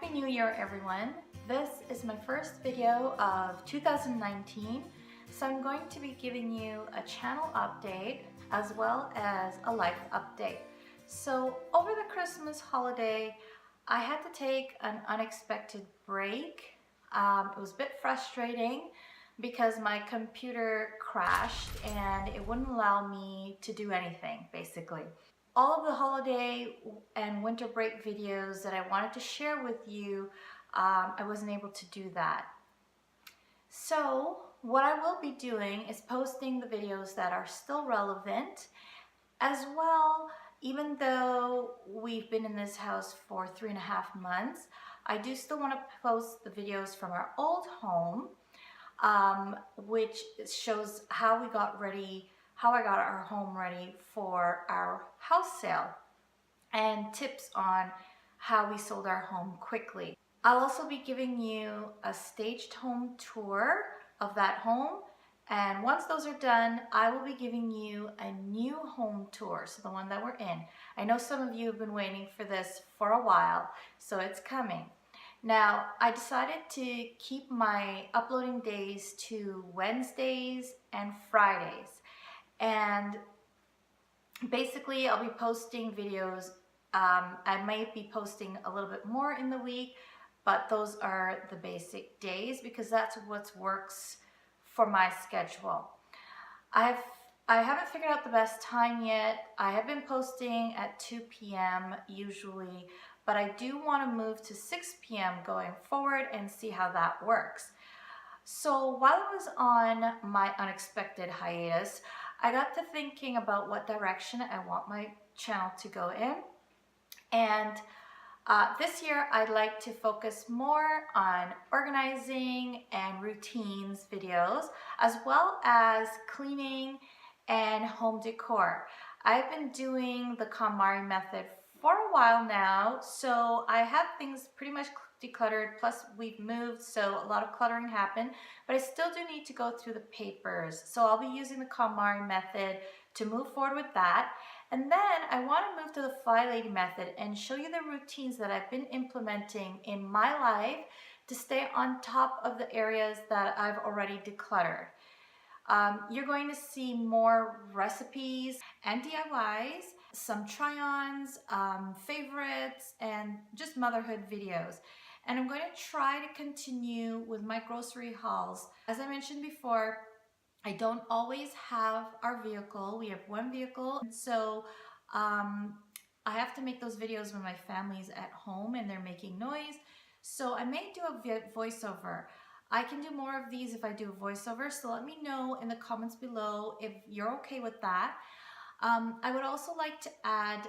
Happy New Year, everyone. This is my first video of 2019, so I'm going to be giving you a channel update as well as a life update. So over the Christmas holiday, I had to take an unexpected break. It was a bit frustrating because my computer crashed and it wouldn't allow me to do anything, basically. All of the holiday and winter break videos that I wanted to share with you, I wasn't able to do that. So what I will be doing is posting the videos that are still relevant as well. Even though we've been in this house for 3.5 months, I do still want to post the videos from our old home, which shows how we got ready, how I got our home ready for our house sale, and tips on how we sold our home quickly. I'll also be giving you a staged home tour of that home, and once those are done, I will be giving you a new home tour, so the one that we're in. I know some of you have been waiting for this for a while, so it's coming. Now, I decided to keep my uploading days to Wednesdays and Fridays. And basically, I'll be posting videos. I might be posting a little bit more in the week, but those are the basic days because that's what works for my schedule. I haven't figured out the best time yet. I have been posting at 2 p.m. usually, but I do want to move to 6 p.m. going forward and see how that works. So while I was on my unexpected hiatus, I got to thinking about what direction I want my channel to go in. And this year I'd like to focus more on organizing and routines videos, as well as cleaning and home decor. I've been doing the KonMari method for a while now, so I have things pretty much decluttered, plus we've moved, so a lot of cluttering happened, but I still do need to go through the papers. So I'll be using the KonMari method to move forward with that. And then I want to move to the Fly Lady method and show you the routines that I've been implementing in my life to stay on top of the areas that I've already decluttered. You're going to see more recipes and DIYs, some try-ons, favorites, and just motherhood videos. And I'm going to try to continue with my grocery hauls. As I mentioned before, I don't always have our vehicle. We have one vehicle, and so I have to make those videos when my family's at home and they're making noise. So I may do a voiceover. I can do more of these if I do a voiceover, so let me know in the comments below if you're okay with that. I would also like to add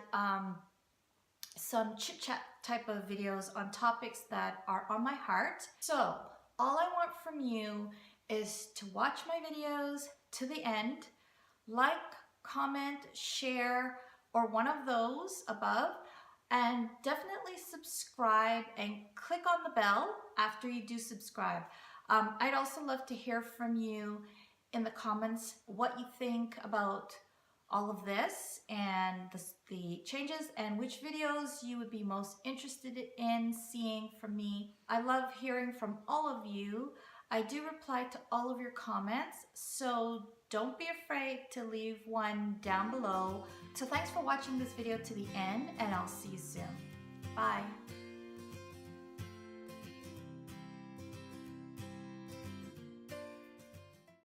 some chit-chat type of videos on topics that are on my heart. So all I want from you is to watch my videos to the end, like, comment, share, or one of those above, and definitely subscribe and click on the bell after you do subscribe. I'd also love to hear from you in the comments what you think about all of this and the changes, and which videos you would be most interested in seeing from me. I love hearing from all of you. I do reply to all of your comments, so don't be afraid to leave one down below. So thanks for watching this video to the end, and I'll see you soon. Bye.